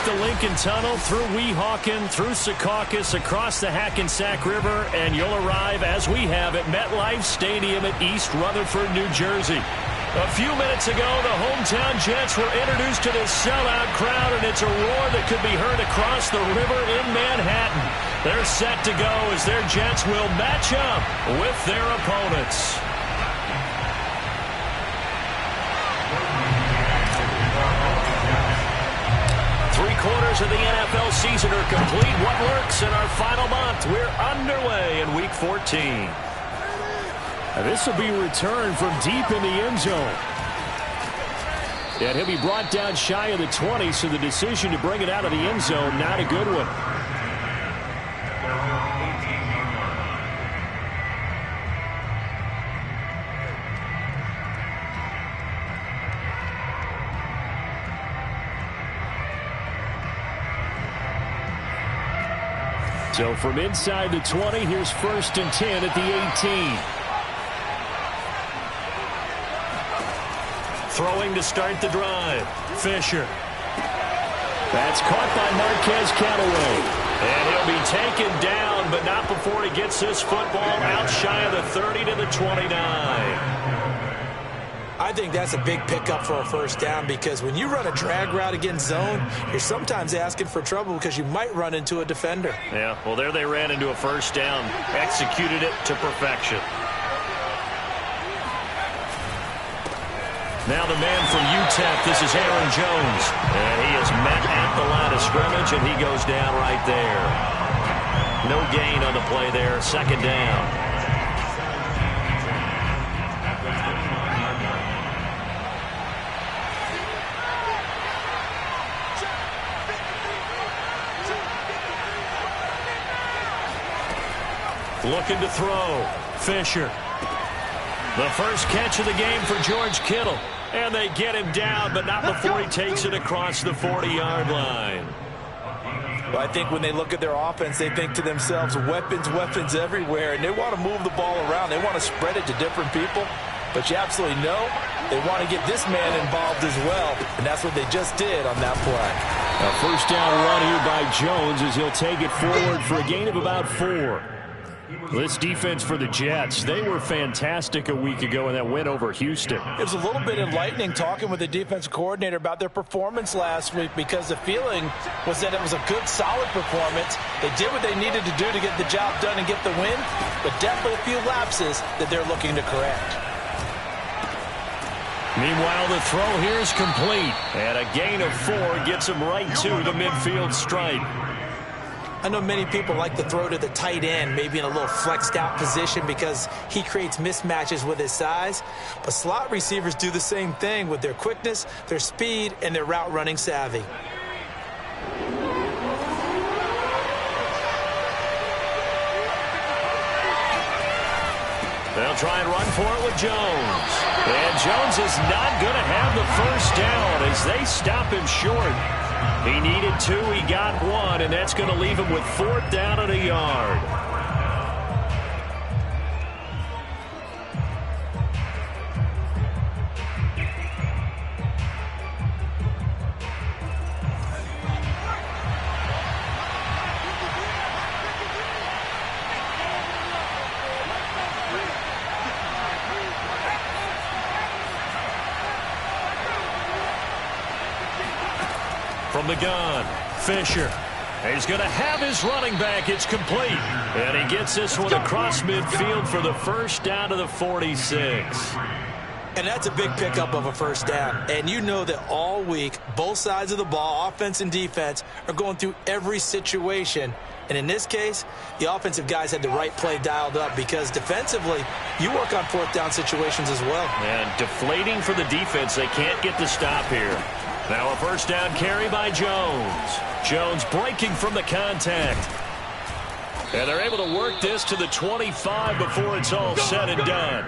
up the Lincoln Tunnel, through Weehawken, through Secaucus, across the Hackensack River, and you'll arrive, as we have, at MetLife Stadium at East Rutherford, New Jersey. A few minutes ago, the hometown Jets were introduced to this sellout crowd, and it's a roar that could be heard across the river in Manhattan. They're set to go as their Jets will match up with their opponents. Three-quarters of the NFL season are complete. What works in our final month? We're underway in Week 14. This will be a return from deep in the end zone. And he'll be brought down shy of the 20, so the decision to bring it out of the end zone, not a good one. So from inside the 20, here's 1st and 10 at the 18. Throwing to start the drive. Fisher. That's caught by Marquez Callaway. And he'll be taken down, but not before he gets this football out shy of the 30 to the 29. I think that's a big pickup for a first down, because when you run a drag route against zone, you're sometimes asking for trouble because you might run into a defender. Yeah, well, there they ran into a first down. Executed it to perfection. Now the man from UTEP, this is Aaron Jones. And he is met at the line of scrimmage, and he goes down right there. No gain on the play there. 2nd down. Looking to throw. Fisher. The first catch of the game for George Kittle. And they get him down, but not before he takes it across the 40-yard line. Well, I think when they look at their offense, they think to themselves, weapons, weapons everywhere, and they want to move the ball around. They want to spread it to different people. But you absolutely know they want to get this man involved as well, and that's what they just did on that play. A first down run here by Jones as he'll take it forward for a gain of about 4. This defense for the Jets, they were fantastic a week ago in that win over Houston. It was a little bit enlightening talking with the defensive coordinator about their performance last week, because the feeling was that it was a good, solid performance. They did what they needed to do to get the job done and get the win, but definitely a few lapses that they're looking to correct. Meanwhile, the throw here is complete, and a gain of 4 gets him right to the midfield stripe. I know many people like to throw to the tight end, maybe in a little flexed out position, because he creates mismatches with his size. But slot receivers do the same thing with their quickness, their speed, and their route running savvy. They'll try and run for it with Jones. And Jones is not going to have the first down as they stop him short. He needed 2, he got 1, and that's going to leave him with 4th down and a yard. From the gun, Fisher. He's going to have his running back. It's complete. And he gets this one across midfield for the first down to the 46. And that's a big pickup of a first down. And you know that all week, both sides of the ball, offense and defense, are going through every situation. And in this case, the offensive guys had the right play dialed up, because defensively, you work on 4th down situations as well. And deflating for the defense. They can't get the stop here. Now a first down carry by Jones. Jones breaking from the contact. And they're able to work this to the 25 before it's all said and done.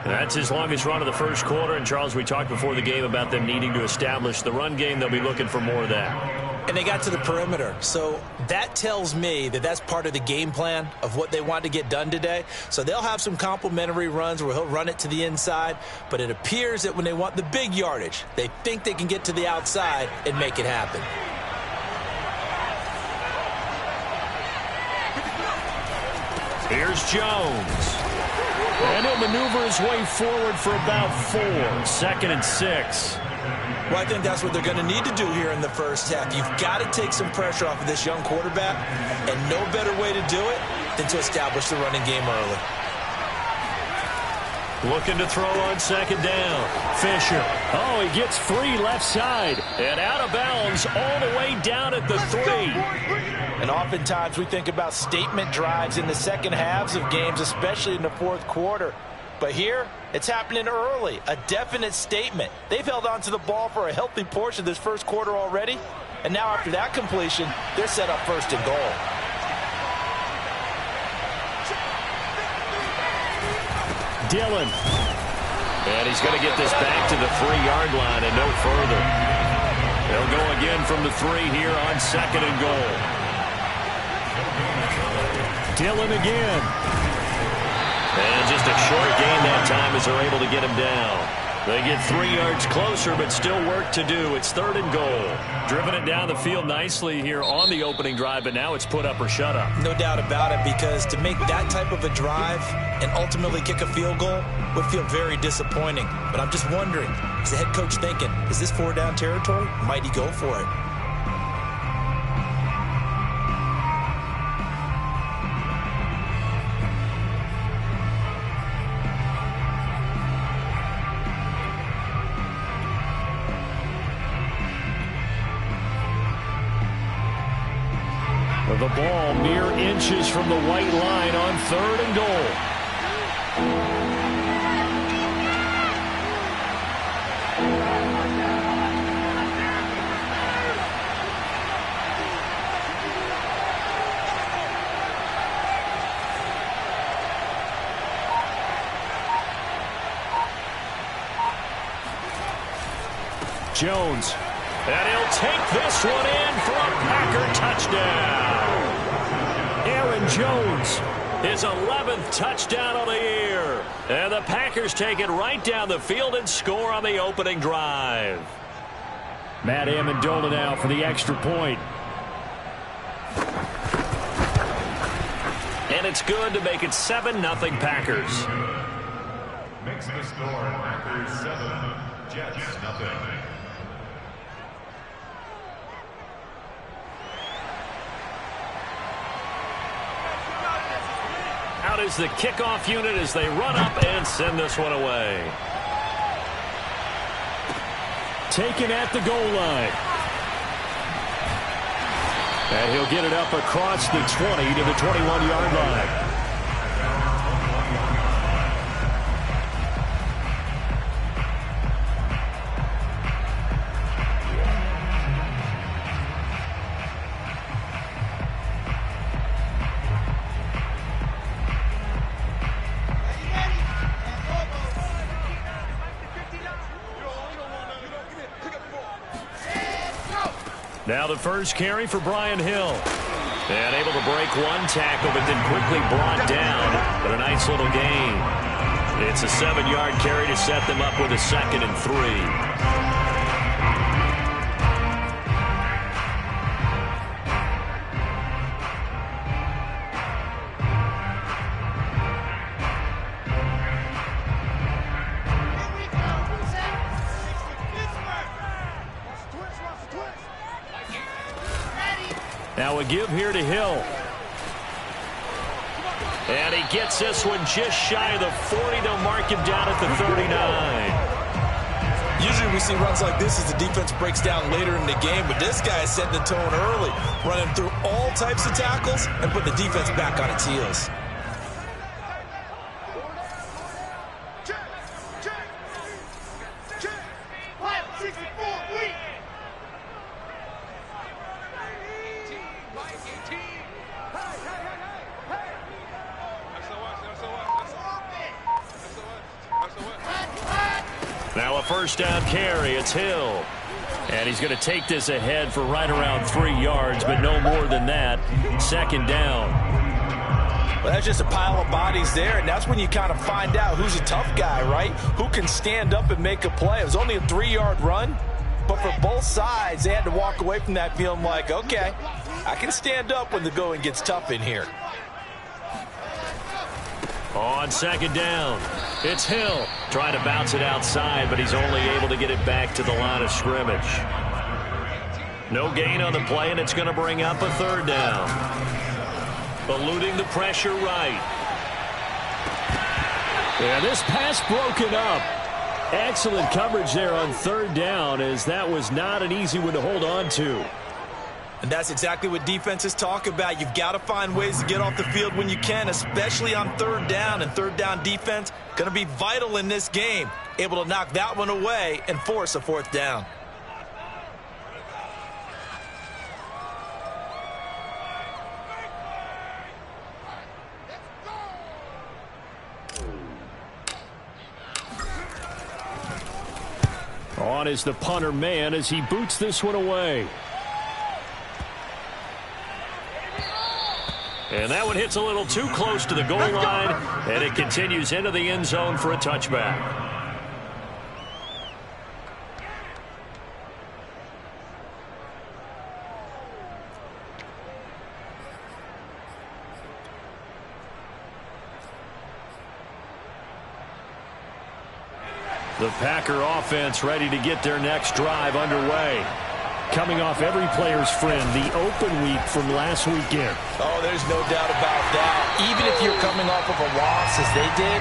And that's his longest run of the first quarter. And, Charles, we talked before the game about them needing to establish the run game. They'll be looking for more of that. And they got to the perimeter. So that tells me that that's part of the game plan of what they want to get done today. So they'll have some complementary runs where he'll run it to the inside. But it appears that when they want the big yardage, they think they can get to the outside and make it happen. Here's Jones. And he'll maneuver his way forward for about 4. 2nd and 6. Well, I think that's what they're going to need to do here in the first half. You've got to take some pressure off of this young quarterback, and no better way to do it than to establish the running game early. Looking to throw on 2nd down. Fisher. Oh, he gets free left side. And out of bounds all the way down at the 3. And oftentimes we think about statement drives in the second halves of games, especially in the fourth quarter. But here, it's happening early. A definite statement. They've held on to the ball for a healthy portion of this first quarter already. And now after that completion, they're set up 1st and goal. Dillon. And he's going to get this back to the 3-yard line and no further. They'll go again from the 3 here on 2nd and goal. Dillon again. And just a short gain that time as they're able to get him down. They get 3 yards closer, but still work to do. It's 3rd and goal. Driven it down the field nicely here on the opening drive, but now it's put up or shut up. No doubt about it, because to make that type of a drive and ultimately kick a field goal would feel very disappointing. But I'm just wondering, is the head coach thinking, is this 4-down territory? Might he go for it? The ball mere inches from the white line on 3rd and goal. Jones. And he'll take this one in for a Packer touchdown. Aaron Jones, his 11th touchdown of the year. And the Packers take it right down the field and score on the opening drive. Matt Amendola now for the extra point. And it's good to make it 7-0 Packers. Makes the score Packers 7, Jets nothing. Out is the kickoff unit as they run up and send this one away. Taken at the goal line. And he'll get it up across the 20 to the 21-yard line. Now the first carry for Brian Hill. And able to break one tackle, but then quickly brought down. But a nice little gain. It's a 7-yard carry to set them up with a 2nd and 3. Now a give here to Hill. And he gets this one just shy of the 40. They'll mark him down at the 39. Usually we see runs like this as the defense breaks down later in the game, but this guy is setting the tone early, running through all types of tackles and put the defense back on its heels. Now a first down carry. It's Hill. And he's going to take this ahead for right around 3 yards, but no more than that. 2nd down. Well, that's just a pile of bodies there, and that's when you kind of find out who's a tough guy, right? Who can stand up and make a play. It was only a 3-yard run, but for both sides, they had to walk away from that feeling like, okay, I can stand up when the going gets tough in here. On second down, it's Hill. Trying to bounce it outside, but he's only able to get it back to the line of scrimmage. No gain on the play, and it's going to bring up a third down. Eluding the pressure right. Yeah, this pass broken up. Excellent coverage there on third down, as that was not an easy one to hold on to. And that's exactly what defenses talk about. You've got to find ways to get off the field when you can, especially on third down. And third down defense going to be vital in this game. Able to knock that one away and force a fourth down. On is the punter man as he boots this one away. And that one hits a little too close to the goal line, and it continues into the end zone for a touchback. The Packer offense ready to get their next drive underway. Coming off every player's friend, the open week from last weekend. Oh, there's no doubt about that. Even if you're coming off of a loss as they did,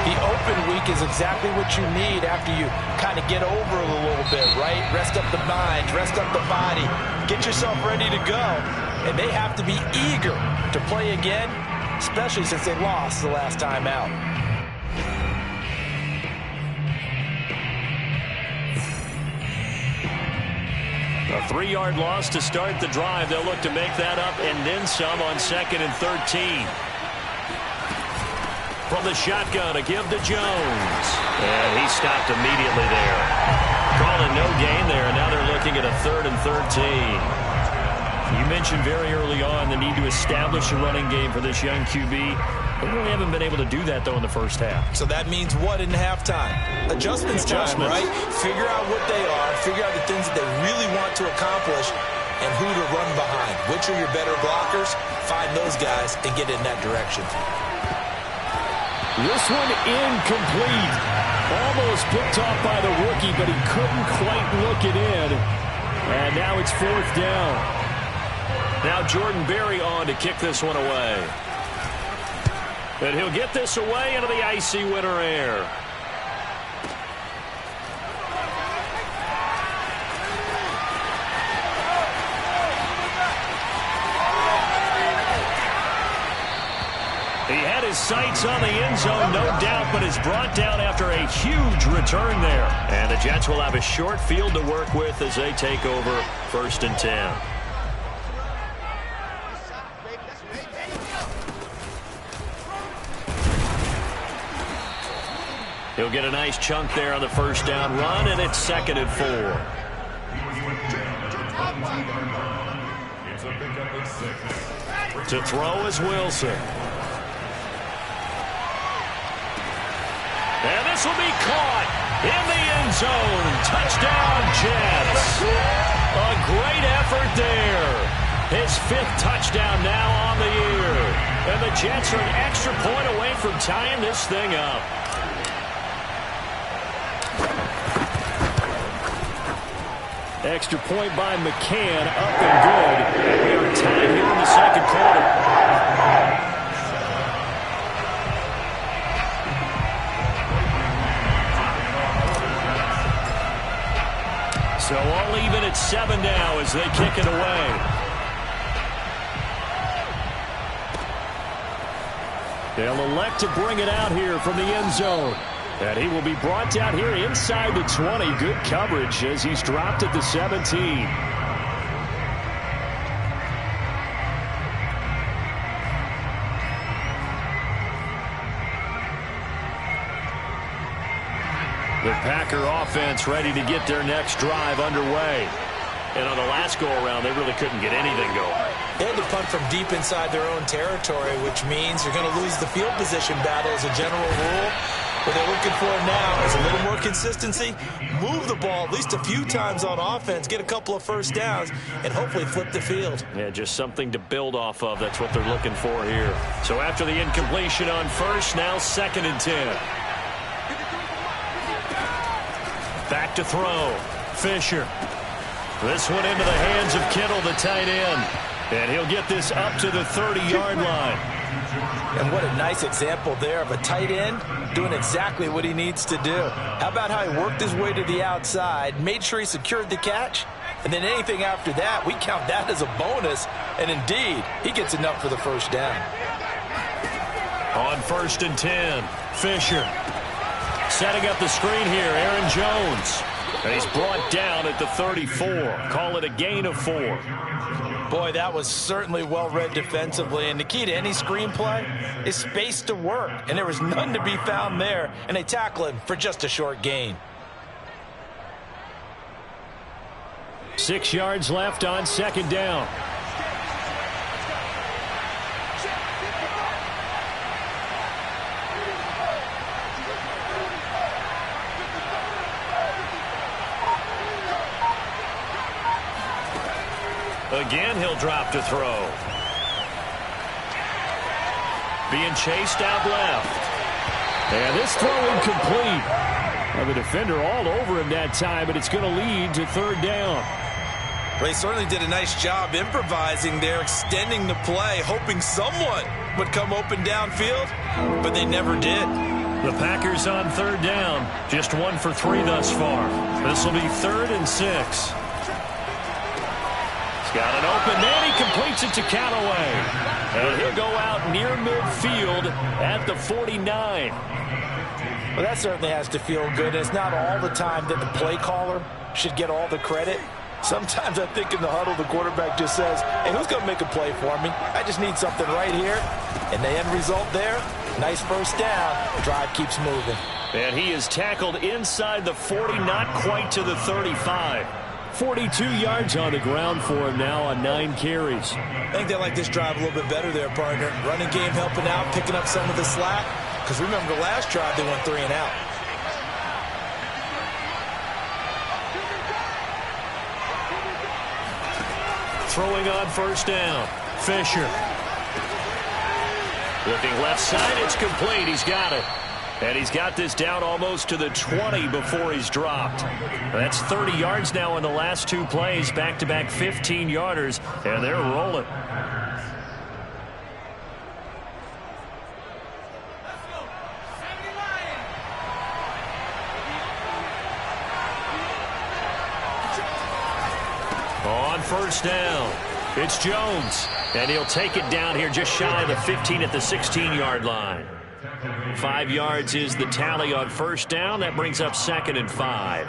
the open week is exactly what you need after you kind of get over it a little bit, right? Rest up the mind, rest up the body, get yourself ready to go. And they have to be eager to play again, especially since they lost the last time out. A 3-yard loss to start the drive. They'll look to make that up and then some on 2nd and 13. From the shotgun, a give to Jones. And he stopped immediately there. Calling no gain there, and now they're looking at a 3rd and 13. You mentioned very early on the need to establish a running game for this young QB. They really haven't been able to do that, though, in the first half. So that means what in halftime? Adjustments time, right? Figure out what they are, figure out the things that they really want to accomplish, and who to run behind. Which are your better blockers? Find those guys and get in that direction. This one incomplete. Almost picked off by the rookie, but he couldn't quite look it in. And now it's 4th down. Now Jordan Berry on to kick this one away. And he'll get this away into the icy winter air. He had his sights on the end zone, no doubt, but is brought down after a huge return there. And the Jets will have a short field to work with as they take over 1st and 10. He'll get a nice chunk there on the first down run, and it's 2nd and 4. To throw is Wilson. And this will be caught in the end zone. Touchdown, Jets. A great effort there. His 5th touchdown now on the year. And the Jets are an extra point away from tying this thing up. Extra point by McCann, up and good. And we are tied here in the 2nd quarter. So all even at 7 now as they kick it away. They'll elect to bring it out here from the end zone. And he will be brought down here inside the 20. Good coverage as he's dropped at the 17. The Packer offense ready to get their next drive underway. And on the last go-around, they really couldn't get anything going. They had to punt from deep inside their own territory, which means you're going to lose the field position battle as a general rule. What they're looking for now is a little more consistency, move the ball at least a few times on offense, get a couple of first downs, and hopefully flip the field. Yeah, just something to build off of. That's what they're looking for here. So after the incompletion on first, now 2nd and 10. Back to throw. Fisher. This one into the hands of Kittle, the tight end. And he'll get this up to the 30-yard line. And what a nice example there of a tight end doing exactly what he needs to do. How about how he worked his way to the outside, made sure he secured the catch, and then anything after that, we count that as a bonus. And indeed, he gets enough for the first down. On 1st and 10, Fisher. Setting up the screen here, Aaron Jones. And he's brought down at the 34. Call it a gain of 4. Boy, that was certainly well-read defensively. And the key to any screenplay is space to work. And there was none to be found there. And they tackle him for just a short gain. 6 yards left on 2nd down. Again, he'll drop to throw. Being chased out left. And this throw incomplete. Well, the defender all over him that time, but it's going to lead to 3rd down. Well, he certainly did a nice job improvising there, extending the play, hoping someone would come open downfield, but they never did. The Packers on 3rd down, just 1 for 3 thus far. This will be 3rd and 6. Got an open man. He completes it to Callaway. And he'll go out near midfield at the 49. Well, that certainly has to feel good. It's not all the time that the play caller should get all the credit. Sometimes I think in the huddle, the quarterback just says, hey, who's going to make a play for me? I just need something right here. And the end result there, nice first down. The drive keeps moving. And he is tackled inside the 40, not quite to the 35. 42 yards on the ground for him now on 9 carries. I think they like this drive a little bit better there, partner. Running game helping out, picking up some of the slack. Because remember the last drive, they went 3 and out. Throwing on 1st down. Fisher. Looking left side, it's complete. He's got it. And he's got this down almost to the 20 before he's dropped. That's 30 yards now in the last 2 plays. Back-to-back 15-yarders, and they're rolling. On 1st down, it's Jones. And he'll take it down here just shy of the 15 at the 16-yard line. 5 yards is the tally on 1st down. That brings up 2nd and 5.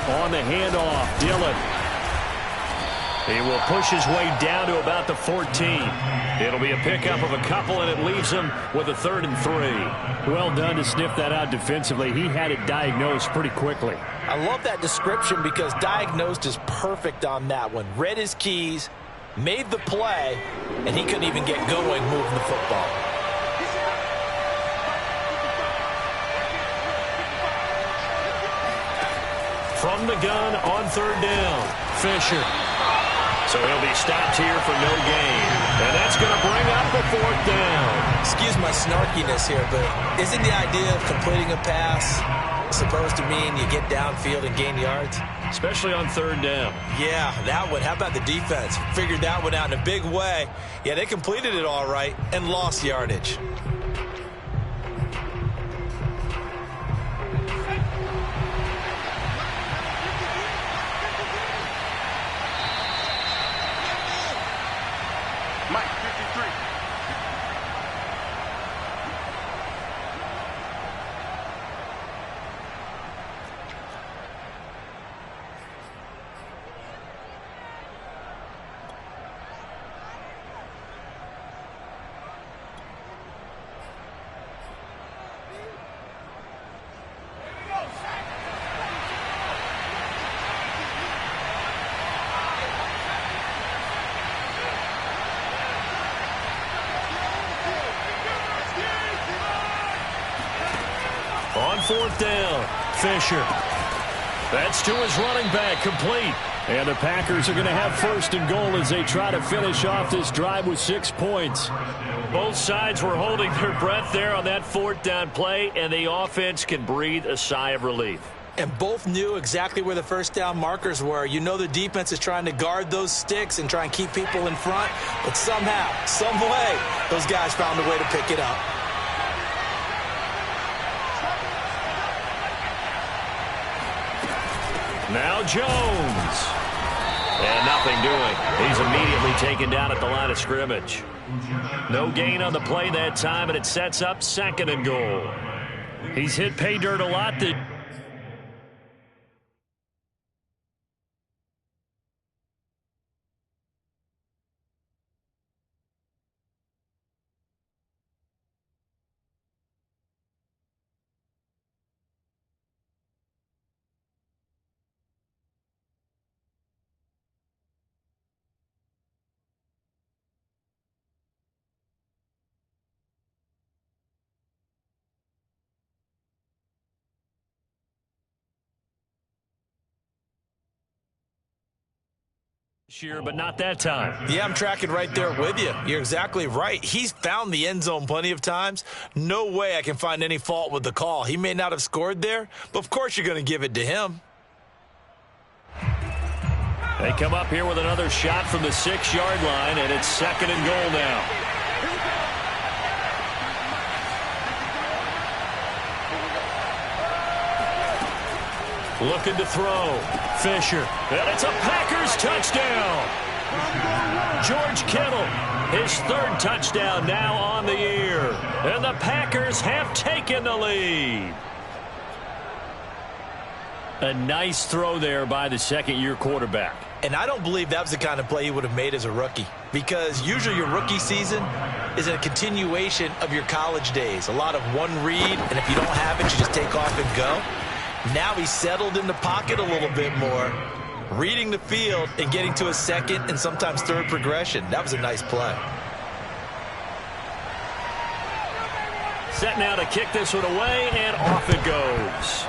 On the handoff, Dillon. He will push his way down to about the 14. It'll be a pickup of a couple, and it leaves him with a 3rd and 3. Well done to sniff that out defensively. He had it diagnosed pretty quickly. I love that description because diagnosed is perfect on that one. Read his keys, made the play, and he couldn't even get going moving the football. From the gun on 3rd down, Fisher. So he'll be stopped here for no gain. And that's going to bring up the 4th down. Excuse my snarkiness here, but isn't the idea of completing a pass supposed to mean you get downfield and gain yards? Especially on 3rd down. Yeah, that one. How about the defense? Figured that one out in a big way. Yeah, they completed it all right and lost yardage. 4th down. Fisher. That's to his running back, complete. And the Packers are going to have 1st and goal as they try to finish off this drive with 6 points. Both sides were holding their breath there on that 4th down play, and the offense can breathe a sigh of relief. And both knew exactly where the 1st down markers were. You know the defense is trying to guard those sticks and try and keep people in front. But somehow, some way, those guys found a way to pick it up. Now Jones. And nothing doing. He's immediately taken down at the line of scrimmage. No gain on the play that time, and it sets up 2nd and goal. He's hit pay dirt a lot. Year, but not that time. Yeah, I'm tracking right there with you. You're exactly right. He's found the end zone plenty of times. No way I can find any fault with the call. He may not have scored there, but of course you're going to give it to him. They come up here with another shot from the 6-yard line, and it's 2nd and goal now. Looking to throw. Fisher. And it's a Packers touchdown. George Kittle, his 3rd touchdown now on the year. And the Packers have taken the lead. A nice throw there by the 2nd-year quarterback. And I don't believe that was the kind of play he would have made as a rookie. Because usually your rookie season is a continuation of your college days. A lot of one read, and if you don't have it, you just take off and go. Now he's settled in the pocket a little bit more, reading the field and getting to a 2nd and sometimes 3rd progression. That was a nice play. Set now to kick this one away, and off it goes.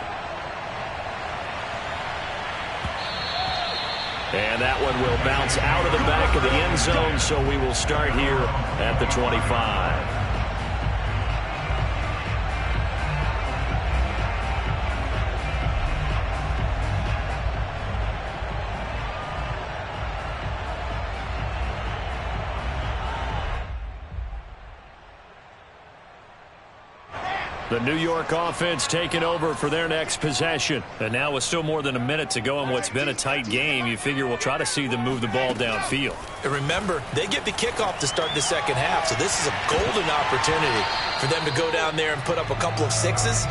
And that one will bounce out of the back of the end zone, so we will start here at the 25. The New York offense taking over for their next possession. And now with still more than a minute to go in what's been a tight game, you figure we'll try to see them move the ball downfield. And remember, they get the kickoff to start the 2nd half, so this is a golden opportunity for them to go down there and put up a couple of 6s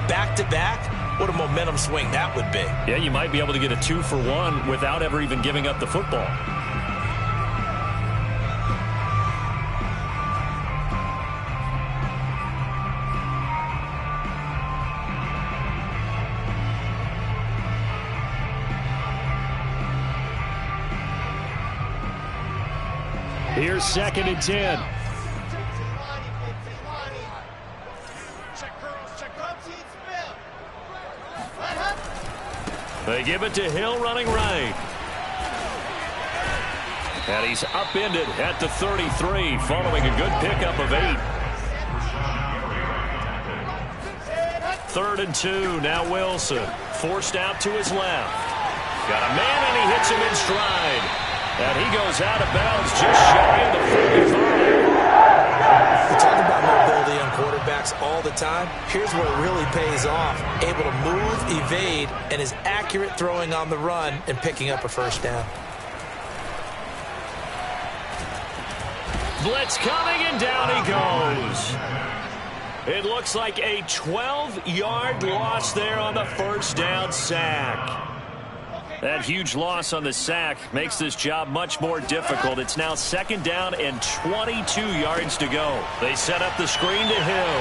back-to-back. What a momentum swing that would be. Yeah, you might be able to get a 2-for-1 without ever even giving up the football. Here's 2nd and 10. They give it to Hill running right. And he's upended at the 33 following a good pickup of 8. 3rd and 2. Now Wilson forced out to his left. Got a man and he hits him in stride. And he goes out of bounds just shy of the 45. We talk about mobility on quarterbacks all the time. Here's where it really pays off. Able to move, evade, and is accurate throwing on the run and picking up a 1st down. Blitz coming, and down he goes. It looks like a 12-yard loss there on the 1st down sack. That huge loss on the sack makes this job much more difficult. It's now 2nd down and 22 yards to go. They set up the screen to Hill.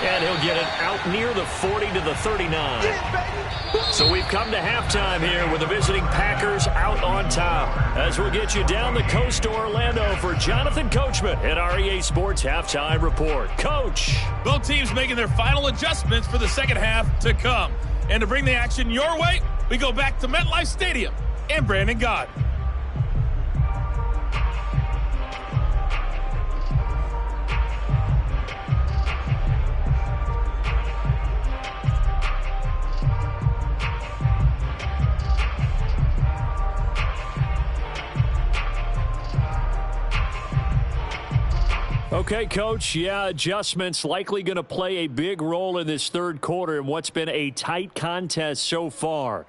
And he'll get it out near the 40 to the 39. So we've come to halftime here with the visiting Packers out on top. As we'll get you down the coast to Orlando for Jonathan Coachman at our EA Sports Halftime Report. Coach. Both teams making their final adjustments for the second half to come. And to bring the action your way, we go back to MetLife Stadium and Brandon Gott. Okay, Coach, yeah, adjustments likely going to play a big role in this third quarter in what's been a tight contest so far.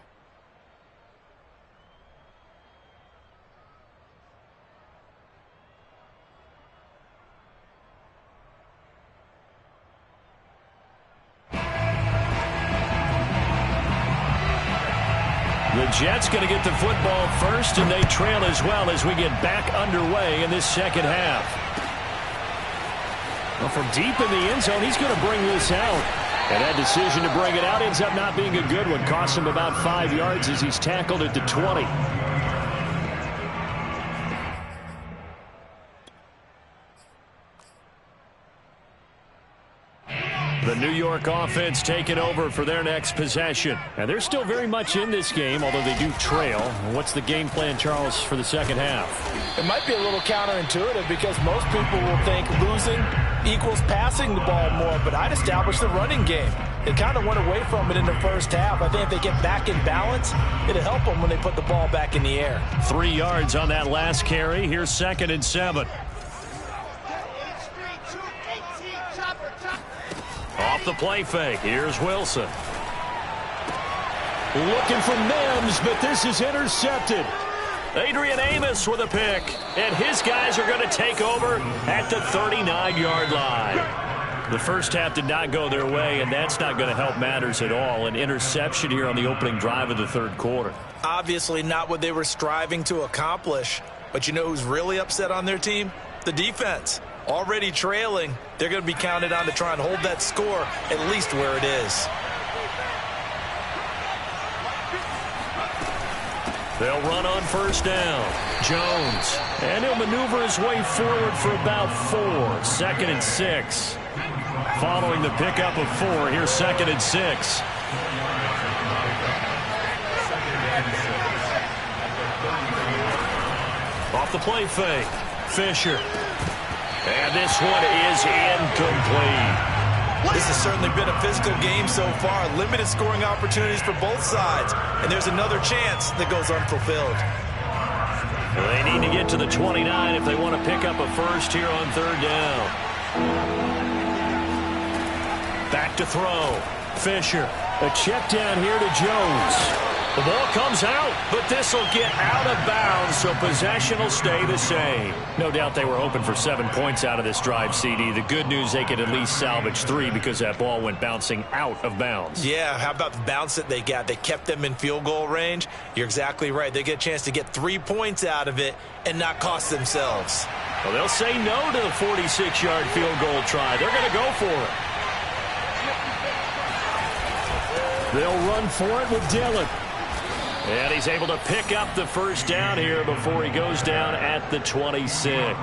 The Jets going to get the football first, and they trail as well as we get back underway in this second half. Well, from deep in the end zone, he's going to bring this out. And that decision to bring it out ends up not being a good one. Costs him about 5 yards as he's tackled at the 20. The New York offense taking over for their next possession. And they're still very much in this game, although they do trail. What's the game plan, Charles, for the second half? It might be a little counterintuitive because most people will think losing equals passing the ball more, but I'd establish the running game. They kind of went away from it in the first half. I think if they get back in balance, it'll help them when they put the ball back in the air. 3 yards on that last carry. Here's 2nd and 7. Off the play fake. Here's Wilson. Looking for Mims, but this is intercepted. Adrian Amos with a pick. And his guys are going to take over at the 39-yard line. The first half did not go their way, and that's not going to help matters at all. An interception here on the opening drive of the third quarter. Obviously not what they were striving to accomplish. But you know who's really upset on their team? The defense. Already trailing, they're going to be counted on to try and hold that score at least where it is. They'll run on first down. Jones. And he'll maneuver his way forward for about 4. 2nd and 6. Following the pickup of 4, here's 2nd and 6. Off the play fake. Fisher. And this one is incomplete. This has certainly been a physical game so far. Limited scoring opportunities for both sides. And there's another chance that goes unfulfilled. They need to get to the 29 if they want to pick up a first here on third down. Back to throw. Fisher. A check down here to Jones. The ball comes out, but this will get out of bounds, so possession will stay the same. No doubt they were hoping for 7 points out of this drive, CD. The good news, they could at least salvage 3 because that ball went bouncing out of bounds. Yeah, how about the bounce that they got? They kept them in field goal range. You're exactly right. They get a chance to get 3 points out of it and not cost themselves. Well, they'll say no to the 46-yard field goal try. They're going to go for it. They'll run for it with Dillon. And he's able to pick up the first down here before he goes down at the 26.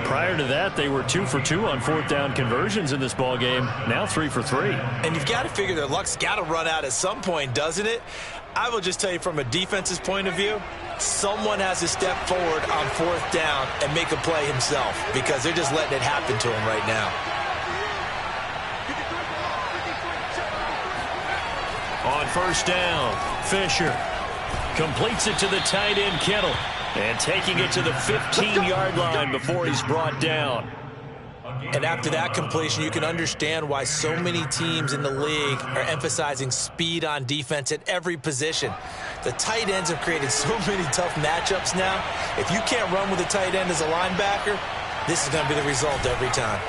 Prior to that, they were 2 for 2 on 4th down conversions in this ball game. Now 3 for 3. And you've got to figure their luck's got to run out at some point, doesn't it? I will just tell you from a defense's point of view, someone has to step forward on 4th down and make a play himself because they're just letting it happen to him right now. On first down, Fisher completes it to the tight end, Kittle, and taking it to the 15-yard line before he's brought down. And after that completion, you can understand why so many teams in the league are emphasizing speed on defense at every position. The tight ends have created so many tough matchups now. If you can't run with a tight end as a linebacker, this is going to be the result every time.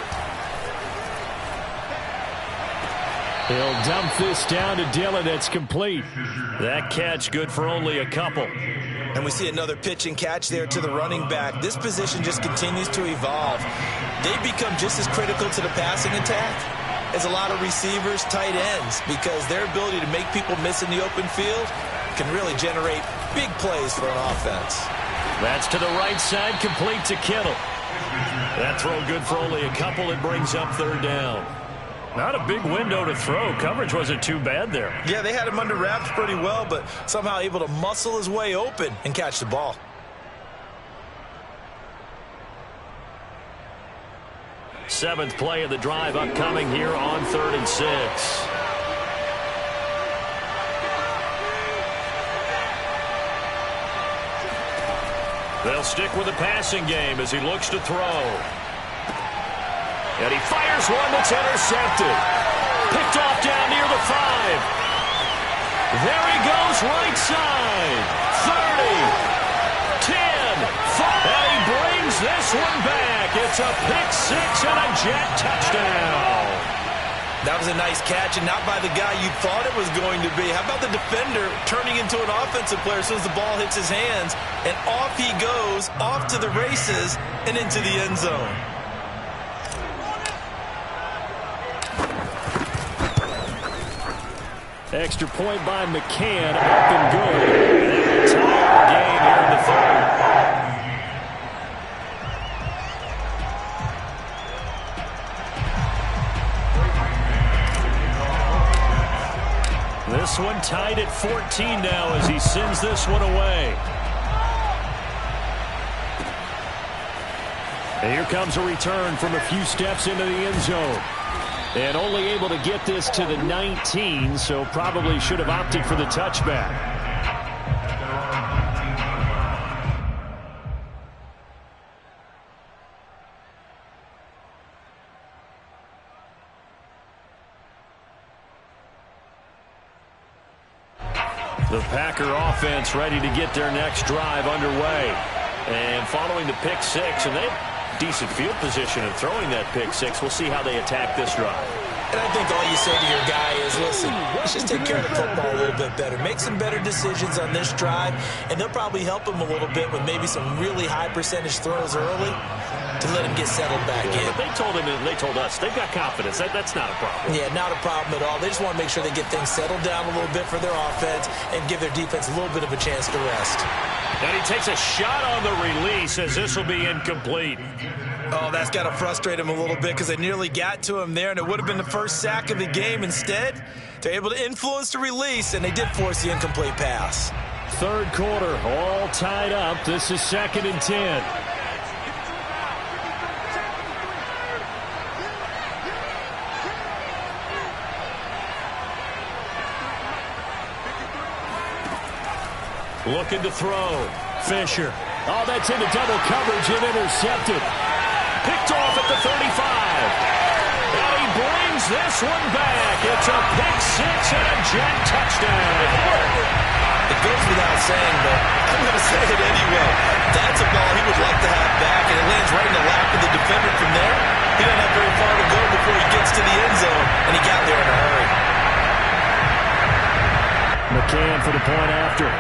He'll dump this down to Dillon. It's complete. That catch good for only a couple. And we see another pitch and catch there to the running back. This position just continues to evolve. They become just as critical to the passing attack is a lot of receivers, tight ends, because their ability to make people miss in the open field can really generate big plays for an offense. That's to the right side, complete to Kittle. That throw good for only a couple. It brings up third down. Not a big window to throw. Coverage wasn't too bad there. Yeah, they had him under wraps pretty well, but somehow able to muscle his way open and catch the ball. Seventh play of the drive upcoming here on 3rd and 6. They'll stick with the passing game as he looks to throw. And he fires one that's intercepted. Picked off down near the 5. There he goes, right side. 30, 10, 5. And he brings this one back. It's a pick 6 and a Jet touchdown. That was a nice catch, and not by the guy you thought it was going to be. How about the defender turning into an offensive player as soon as the ball hits his hands, and off he goes, off to the races, and into the end zone. Extra point by McCann, up and good. And they tie our game here in the 3rd. This one tied at 14 now as he sends this one away. And here comes a return from a few steps into the end zone. And only able to get this to the 19, so probably should have opted for the touchback. The Packer offense ready to get their next drive underway. And following the pick 6, and they have decent field position in throwing that pick 6. We'll see how they attack this drive. And I think all you say to your guy is, listen, let's just take care of the football a little bit better. Make some better decisions on this drive, and they'll probably help him a little bit with maybe some really high percentage throws early to let him get settled back in. But they told him, and they told us, they've got confidence. That's not a problem. Yeah, not a problem at all. They just want to make sure they get things settled down a little bit for their offense and give their defense a little bit of a chance to rest. And he takes a shot on the release as this will be incomplete. Oh, that's got to frustrate him a little bit because they nearly got to him there, and it would have been the first sack of the game. Instead, they're able to influence the release, and they did force the incomplete pass. 3rd quarter, all tied up. This is 2nd and 10. Looking to throw. Fisher. Oh, that's into double coverage and intercepted. Picked off at the 35. And he brings this one back. It's a pick 6 and a Jet touchdown. It goes without saying, but I'm going to say it anyway. That's a ball he would like to have back, and it lands right in the lap of the defender from there. He doesn't have very far to go before he gets to the end zone, and he got there in a hurry. McCann for the point after.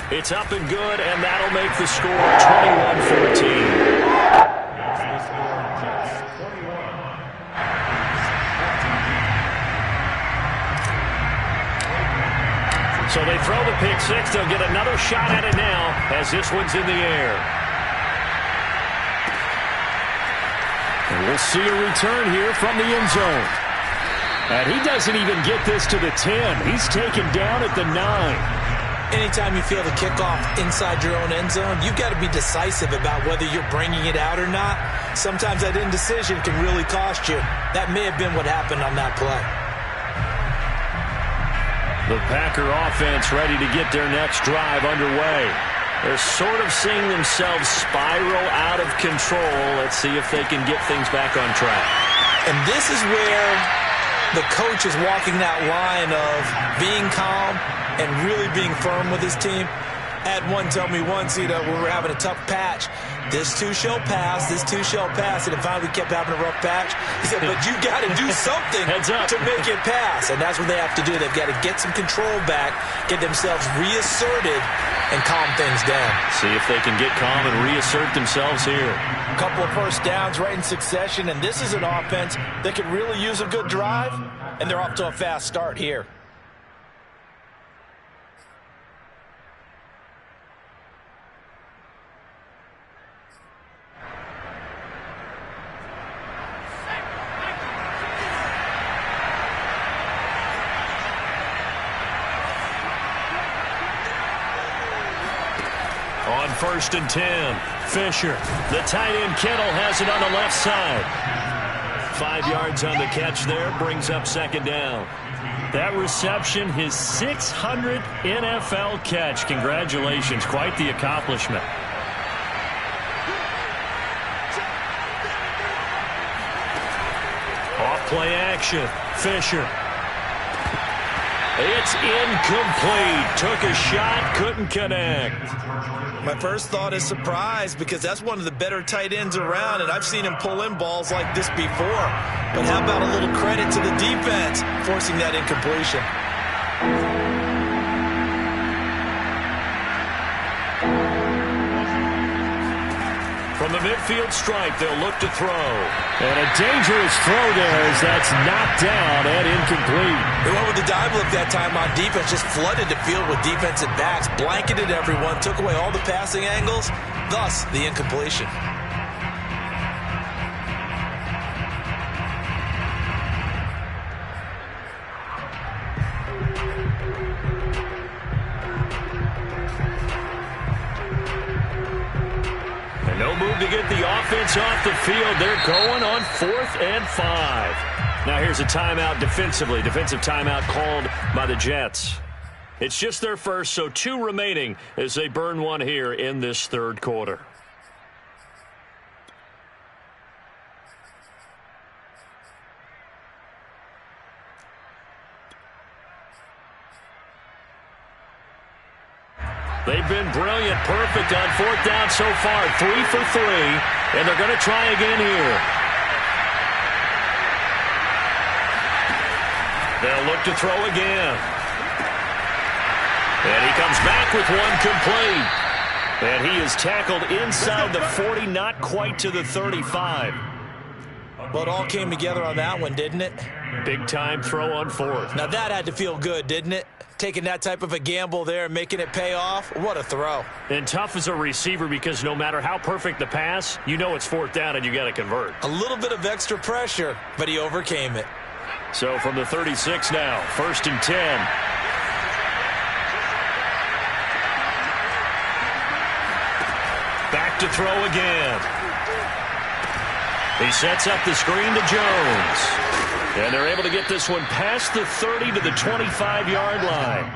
It's up and good, and that'll make the score 21-14. So they throw the pick 6. They'll get another shot at it now as this one's in the air. And we'll see a return here from the end zone. And he doesn't even get this to the 10. He's taken down at the 9. Anytime you feel the kickoff inside your own end zone, you've got to be decisive about whether you're bringing it out or not. Sometimes that indecision can really cost you. That may have been what happened on that play. The Packer offense ready to get their next drive underway. They're sort of seeing themselves spiral out of control. Let's see if they can get things back on track. And this is where the coach is walking that line of being calm and really being firm with his team. I had one tell me once, when we were having a tough patch, this too shall pass, this too shall pass, and finally we kept having a rough patch. He said, but you got to do something to make it pass, and that's what they have to do. They've got to get some control back, get themselves reasserted, and calm things down. See if they can get calm and reassert themselves here. A couple of first downs right in succession, and this is an offense that could really use a good drive, and they're off to a fast start here. On 1st and 10, Fisher. The tight end Kittle has it on the left side. 5 yards on the catch there, brings up 2nd down. That reception, his 600th NFL catch. Congratulations, quite the accomplishment. Off play action, Fisher. It's incomplete. Took a shot, couldn't connect. My first thought is surprise because that's one of the better tight ends around, and I've seen him pull in balls like this before. But how about a little credit to the defense forcing that incompletion? From the midfield stripe, they'll look to throw. And a dangerous throw there as that's knocked down and incomplete. They went with the dive look that time on defense, just flooded the field with defensive backs, blanketed everyone, took away all the passing angles, thus the incompletion. No move to get the offense off the field. They're going on 4th and 5. Now here's a timeout defensively. Defensive timeout called by the Jets. It's just their first, so 2 remaining as they burn one here in this 3rd quarter. They've been brilliant, perfect on 4th down so far. 3 for 3, and they're going to try again here. They'll look to throw again. And he comes back with one complete. And he is tackled inside the 40, not quite to the 35. Well, it all came together on that one, didn't it? Big time throw on 4th. Now that had to feel good, didn't it? Taking that type of a gamble there and making it pay off. What a throw. And tough as a receiver because no matter how perfect the pass, you know it's 4th down and you got to convert. A little bit of extra pressure, but he overcame it. So from the 36 now, 1st and 10. Back to throw again. He sets up the screen to Jones. And they're able to get this one past the 30 to the 25-yard line.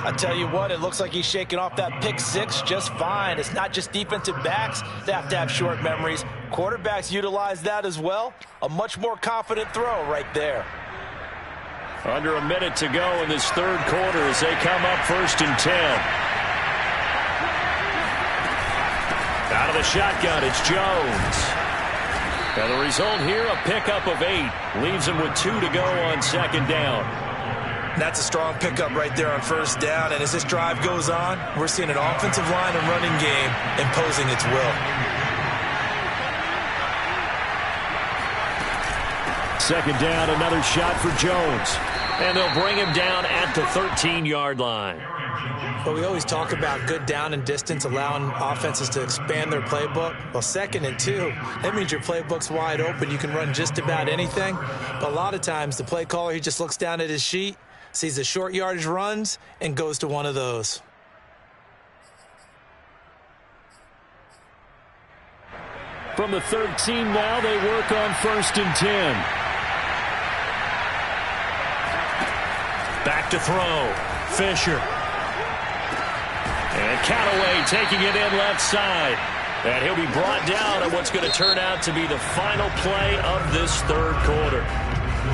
I tell you what, it looks like he's shaking off that pick 6 just fine. It's not just defensive backs that have to have short memories. Quarterbacks utilize that as well. A much more confident throw right there. Under a minute to go in this 3rd quarter as they come up 1st and 10. Out of the shotgun, it's Jones. Now the result here, a pickup of 8. Leaves him with 2 to go on 2nd down. That's a strong pickup right there on 1st down. And as this drive goes on, we're seeing an offensive line and running game imposing its will. 2nd down, another shot for Jones. And they'll bring him down at the 13-yard line. But we always talk about good down and distance, allowing offenses to expand their playbook. Well, 2nd and 2, that means your playbook's wide open. You can run just about anything. But a lot of times, the play caller, he just looks down at his sheet, sees the short yardage runs, and goes to one of those. From the 13 now, they work on 1st and 10. Back to throw. Fisher. And Callaway taking it in left side. And he'll be brought down at what's going to turn out to be the final play of this 3rd quarter.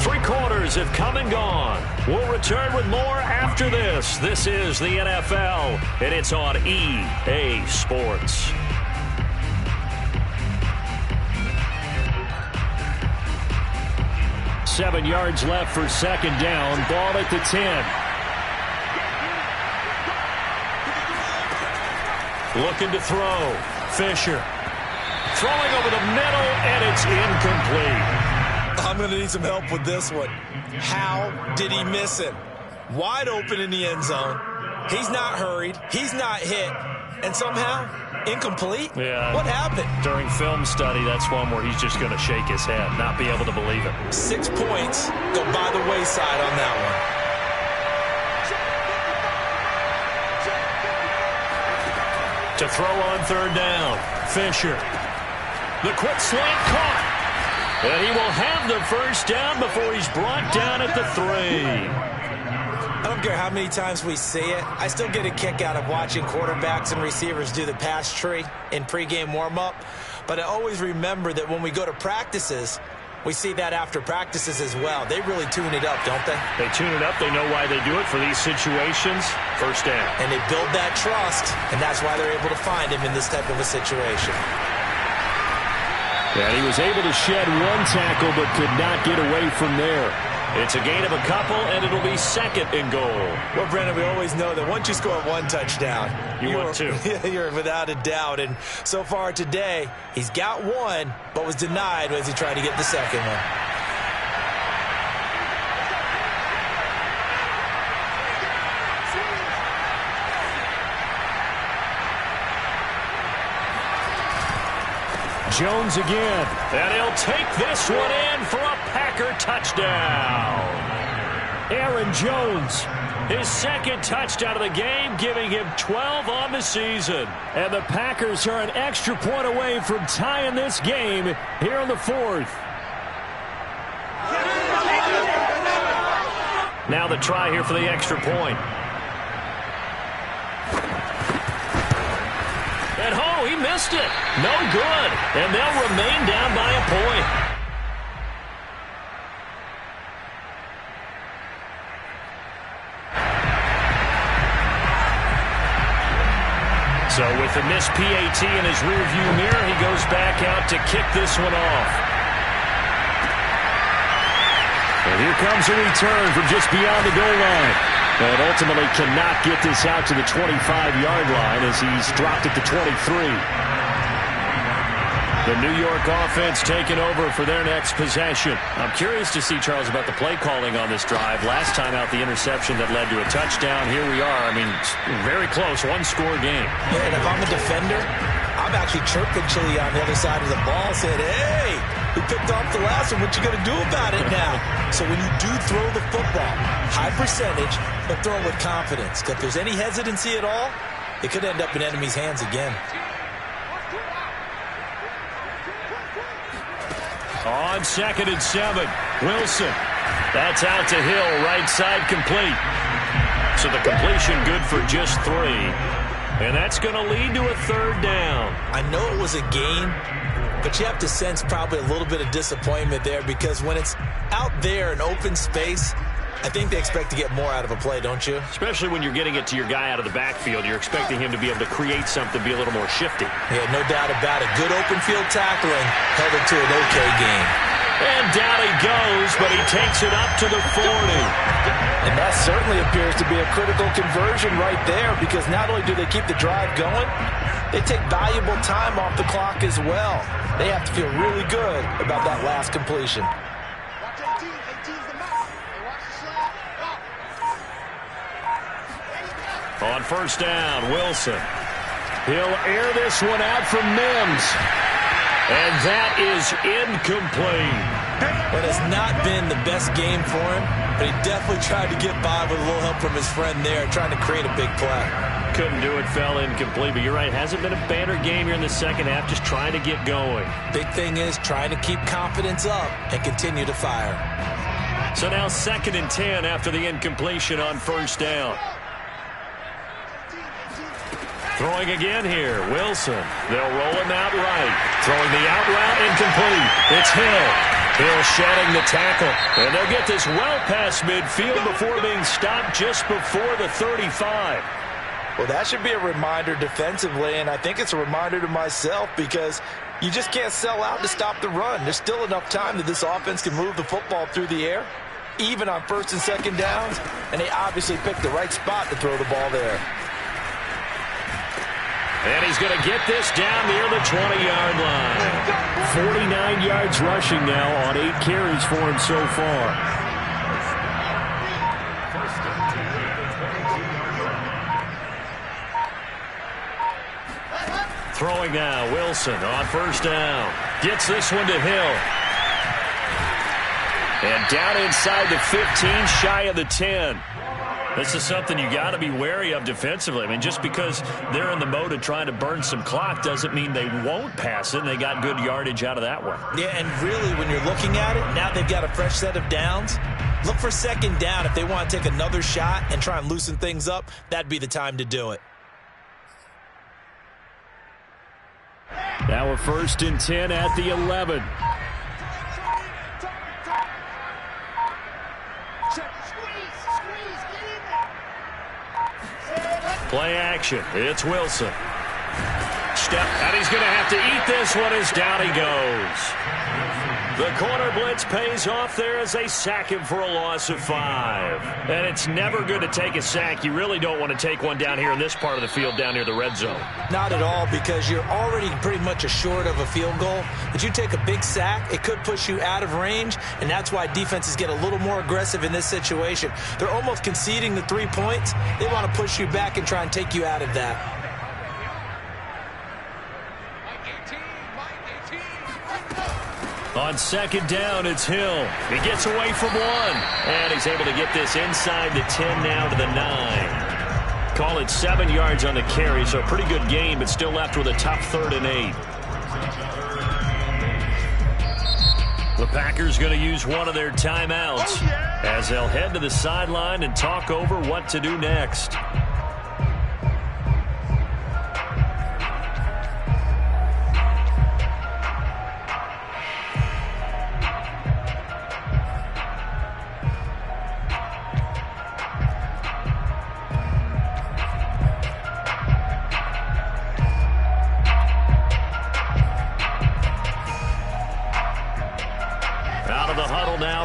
3 quarters have come and gone. We'll return with more after this. This is the NFL, and it's on EA Sports. Seven yards left for 2nd down. Ball at the 10. Looking to throw. Fisher. Throwing over the middle, and it's incomplete. I'm going to need some help with this one. How did he miss him? Wide open in the end zone. He's not hurried. He's not hit. And somehow, incomplete? Yeah. What happened? During film study, that's one where he's just going to shake his head, not be able to believe it. 6 points go by the wayside on that one. To throw on third down. Fisher. The quick slant caught. And he will have the first down before he's brought down at the 3. I don't care how many times we see it. I still get a kick out of watching quarterbacks and receivers do the pass tree in pregame warm-up. But I always remember that when we go to practices, we see that after practices as well. They really tune it up, don't they? They tune it up. They know why they do it for these situations. First down. And they build that trust, and that's why they're able to find him in this type of a situation. And he was able to shed one tackle but could not get away from there. It's a gain of a couple, and it'll be second and goal. Well, Brendan, we always know that once you score one touchdown, you want two. You're without a doubt. And so far today, he's got one, but was denied as he tried to get the second one. Jones again, and he'll take this one in for a Packer touchdown. Aaron Jones, his second touchdown of the game, giving him 12 on the season. And the Packers are an extra point away from tying this game here in the 4th. Now the try here for the extra point. And oh, he missed it. No good. And they'll remain down by a point. So with the missed PAT in his rearview mirror, he goes back out to kick this one off. And here comes a return from just beyond the goal line. And ultimately cannot get this out to the 25-yard line as he's dropped at the 23. The New York offense taking over for their next possession. I'm curious to see, Charles, about the play calling on this drive. Last time out, the interception that led to a touchdown. Here we are. I mean, very close, one-score game. Yeah, and if I'm a defender, I'm actually chirping Chili on the other side of the ball, saying, hey, we picked off the last one. What you going to do about it now? So when you do throw the football, high percentage, but throw it with confidence. If there's any hesitancy at all, it could end up in enemy's hands again. On 2nd and 7, Wilson. That's out to Hill, right side complete. So the completion good for just 3. And that's going to lead to a 3rd down. I know it was a gain, but you have to sense probably a little bit of disappointment there because when it's out there in open space, I think they expect to get more out of a play, don't you? Especially when you're getting it to your guy out of the backfield. You're expecting him to be able to create something, be a little more shifty. Yeah, no doubt about it. Good open field tackling held it to an okay game. And down he goes, but he takes it up to the 40. And that certainly appears to be a critical conversion right there because not only do they keep the drive going, they take valuable time off the clock as well. They have to feel really good about that last completion. On 1st down, Wilson. He'll air this one out from Mims. And that is incomplete. But it's not been the best game for him, but he definitely tried to get by with a little help from his friend there, trying to create a big play. Couldn't do it, fell incomplete. But you're right, hasn't been a banner game here in the second half, just trying to get going. Big thing is trying to keep confidence up and continue to fire. So now 2nd and 10 after the incompletion on 1st down. Throwing again here, Wilson. They'll roll him out right. Throwing the out route incomplete. It's Hill. Hill shedding the tackle. And they'll get this well past midfield before being stopped just before the 35. Well, that should be a reminder defensively, and I think it's a reminder to myself because you just can't sell out to stop the run. There's still enough time that this offense can move the football through the air, even on 1st and 2nd downs, and they obviously picked the right spot to throw the ball there. And he's going to get this down near the 20-yard line. 49 yards rushing now on 8 carries for him so far. Throwing now, Wilson on first down. Gets this one to Hill. And down inside the 15, shy of the 10. This is something you got to be wary of defensively. I mean, just because they're in the mode of trying to burn some clock doesn't mean they won't pass it. And they got good yardage out of that one. Yeah, and really, when you're looking at it, now they've got a fresh set of downs. Look for second down. If they want to take another shot and try and loosen things up, that'd be the time to do it. Now we're 1st and 10 at the 11. Play action. It's Wilson. Step, and he's going to have to eat this one as down he goes. The corner blitz pays off there as they sack him for a loss of 5. And it's never good to take a sack. You really don't want to take one down here in this part of the field down near the red zone. Not at all, because you're already pretty much assured of a field goal. But you take a big sack, it could push you out of range, and that's why defenses get a little more aggressive in this situation. They're almost conceding the 3 points. They want to push you back and try and take you out of that. On second down, it's Hill. He gets away from one. And he's able to get this inside the 10 now to the 9. Call it 7 yards on the carry, so a pretty good game, but still left with a tough 3rd and 8. The Packers going to use one of their timeouts as they'll head to the sideline and talk over what to do next.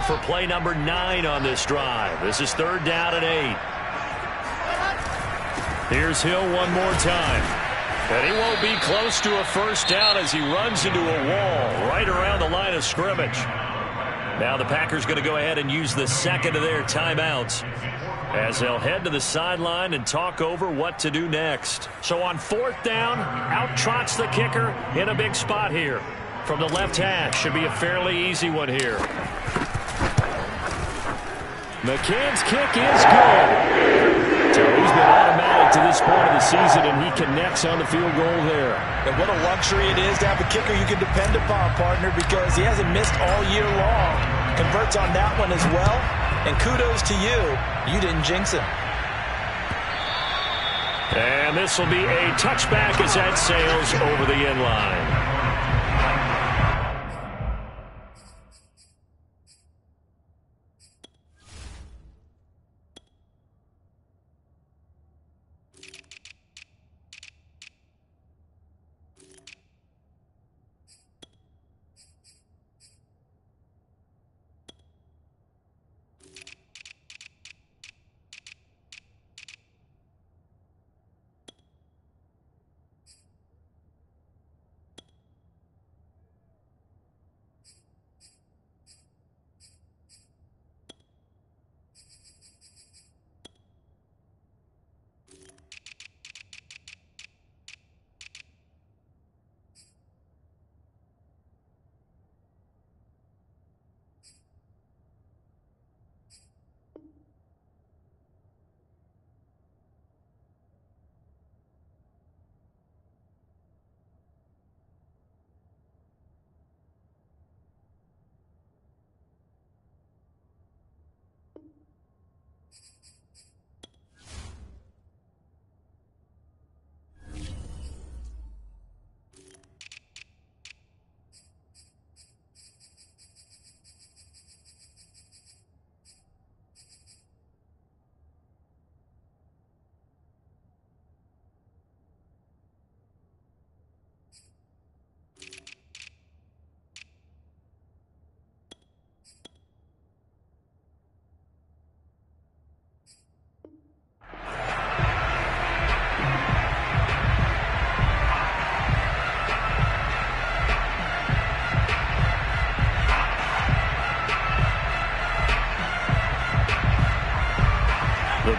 For play number 9 on this drive. This is 3rd down and 8. Here's Hill one more time. And he won't be close to a first down as he runs into a wall right around the line of scrimmage. Now the Packers going to go ahead and use the second of their timeouts as they'll head to the sideline and talk over what to do next. So on 4th down, out trots the kicker in a big spot here. From the left hash, should be a fairly easy one here. McCann's kick is good. So he's been automatic to this point of the season, and he connects on the field goal there. And what a luxury it is to have a kicker you can depend upon, partner, because he hasn't missed all year long. Converts on that one as well. And kudos to you. You didn't jinx him. And this will be a touchback as that sails over the end line.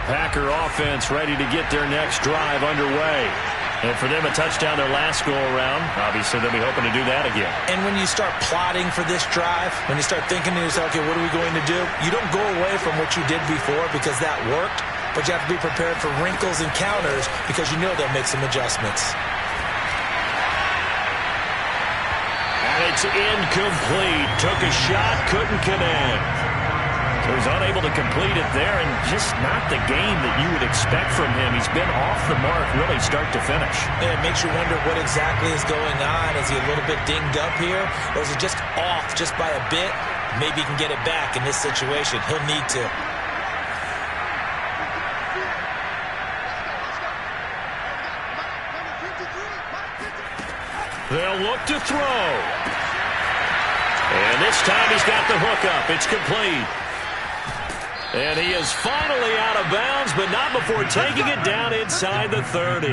Packer offense ready to get their next drive underway. And for them, a touchdown their last go-around. Obviously, they'll be hoping to do that again. And when you start plotting for this drive, when you start thinking to yourself, okay, what are we going to do? You don't go away from what you did before because that worked, but you have to be prepared for wrinkles and counters because you know they'll make some adjustments. And it's incomplete. Took a shot, couldn't connect. So he's unable to complete it there, and just not the game that you would expect from him. He's been off the mark really start to finish. And it makes you wonder what exactly is going on. Is he a little bit dinged up here, or is he just off just by a bit? Maybe he can get it back in this situation. He'll need to. They'll look to throw. And this time he's got the hook up. It's complete. And he is finally out of bounds, but not before taking it down inside the 30.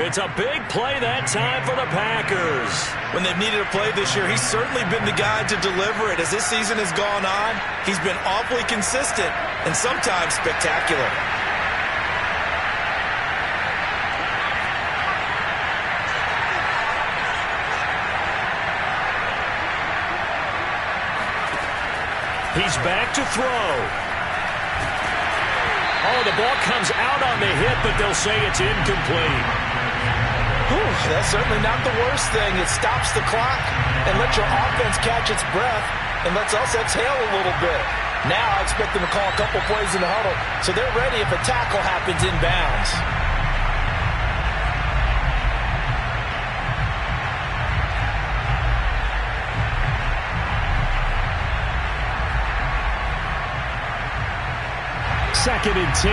It's a big play that time for the Packers. When they've needed a play this year, he's certainly been the guy to deliver it. As this season has gone on, he's been awfully consistent and sometimes spectacular. He's back to throw. Oh, the ball comes out on the hit, but they'll say it's incomplete. Whew, that's certainly not the worst thing. It stops the clock and lets your offense catch its breath and lets us exhale a little bit. Now I expect them to call a couple plays in the huddle so they're ready if a tackle happens inbounds. Second and 10.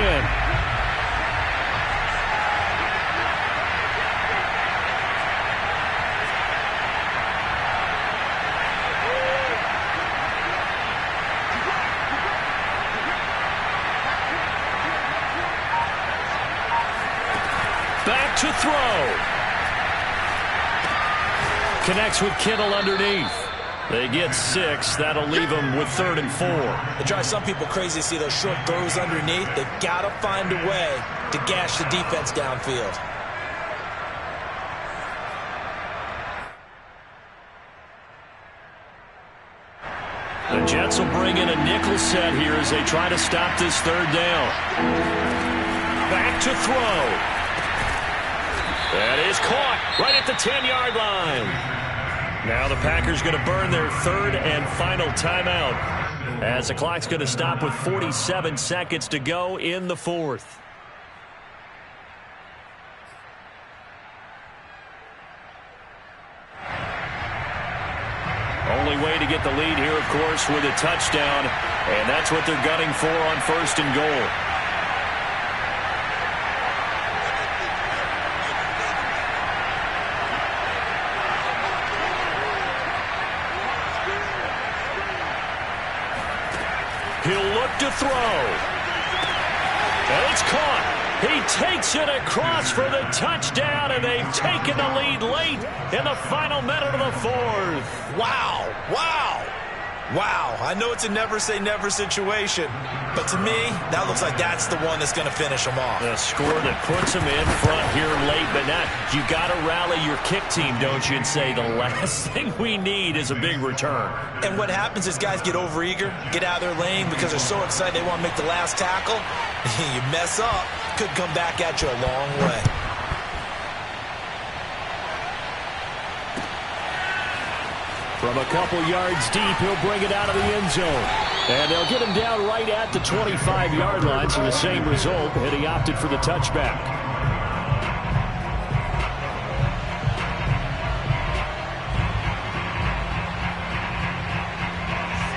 Back to throw. Connects with Kittle underneath. They get 6. That'll leave them with 3rd and 4. It drives some people crazy to see those short throws underneath. They've got to find a way to gash the defense downfield. The Jets will bring in a nickel set here as they try to stop this 3rd down. Back to throw. That is caught right at the 10-yard line. Now the Packers going to burn their 3rd and final timeout as the clock's going to stop with 47 seconds to go in the 4th. Only way to get the lead here, of course, with a touchdown, and that's what they're gunning for on 1st and goal. He'll look to throw. And it's caught. He takes it across for the touchdown, and they've taken the lead late in the final minute of the 4th. Wow. Wow. Wow. I know it's a never-say-never situation, but to me, that looks like that's the one that's going to finish them off. A score that puts them in front here late, but now you got to rally your kick team, don't you, and say the last thing we need is a big return. And what happens is guys get overeager, get out of their lane because they're so excited they want to make the last tackle. You mess up, could come back at you a long way. From a couple yards deep, he'll bring it out of the end zone. And they'll get him down right at the 25-yard line, so the same result, and he opted for the touchback.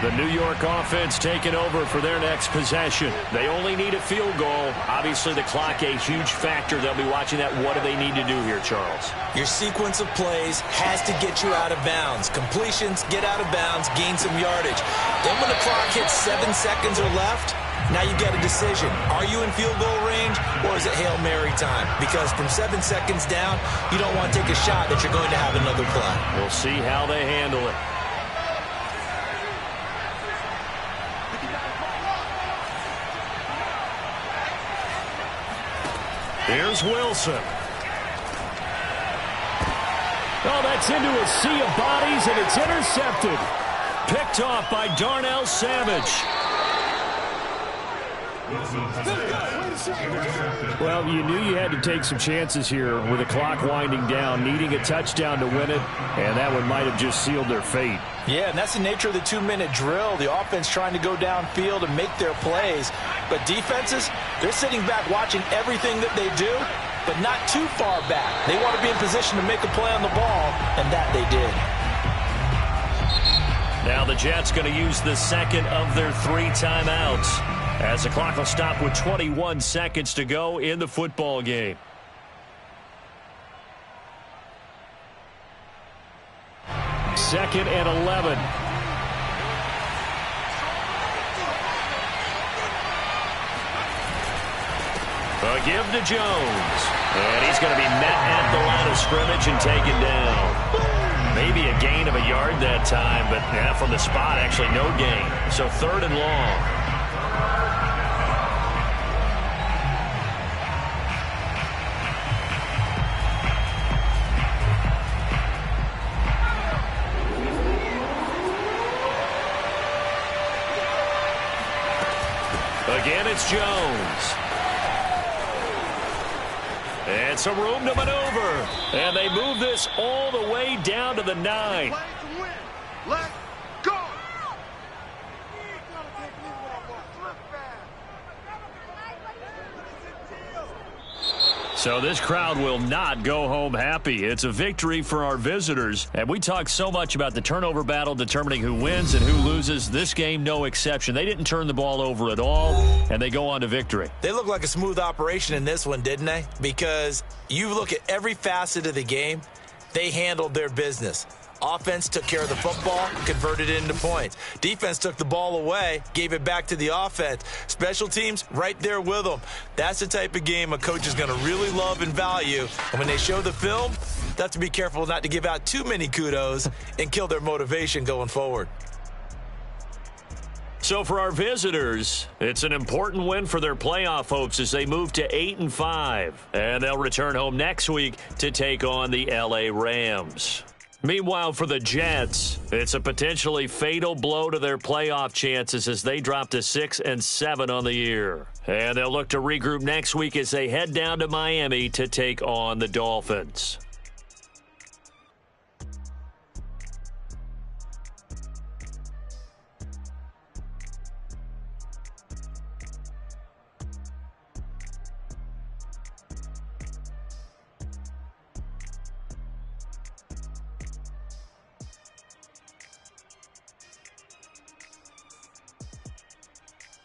The New York offense taking over for their next possession. They only need a field goal. Obviously, the clock a huge factor. They'll be watching that. What do they need to do here, Charles? Your sequence of plays has to get you out of bounds. Completions, get out of bounds, gain some yardage. Then when the clock hits 7 seconds or left, now you get a decision. Are you in field goal range, or is it Hail Mary time? Because from 7 seconds down, you don't want to take a shot that you're going to have another play. We'll see how they handle it. Here's Wilson. Oh, that's into a sea of bodies, and it's intercepted. Picked off by Darnell Savage. Well, you knew you had to take some chances here with the clock winding down, needing a touchdown to win it, and that one might have just sealed their fate. Yeah, and that's the nature of the 2-minute drill. The offense trying to go downfield and make their plays. But defenses, they're sitting back watching everything that they do, but not too far back. They want to be in position to make a play on the ball, and that they did. Now the Jets going to use the second of their 3 timeouts, as the clock will stop with 21 seconds to go in the football game. Second and 11. A give to Jones. And he's going to be met at the line of scrimmage and taken down. Maybe a gain of a yard that time, but yeah, from the spot, actually no gain. So 3rd and long. Again, it's Jones. And some room to maneuver. And they move this all the way down to the 9. Let's go. So this crowd will not go home happy. It's a victory for our visitors. And we talk so much about the turnover battle determining who wins and who loses. This game, no exception. They didn't turn the ball over at all, and they go on to victory. They look like a smooth operation in this one, didn't they? Because you look at every facet of the game, they handled their business. Offense took care of the football, converted it into points. Defense took the ball away, gave it back to the offense. Special teams, right there with them. That's the type of game a coach is going to really love and value. And when they show the film, they have to be careful not to give out too many kudos and kill their motivation going forward. So for our visitors, it's an important win for their playoff hopes as they move to 8-5. And they'll return home next week to take on the LA Rams. Meanwhile, for the Jets, it's a potentially fatal blow to their playoff chances as they drop to 6-7 on the year. And they'll look to regroup next week as they head down to Miami to take on the Dolphins.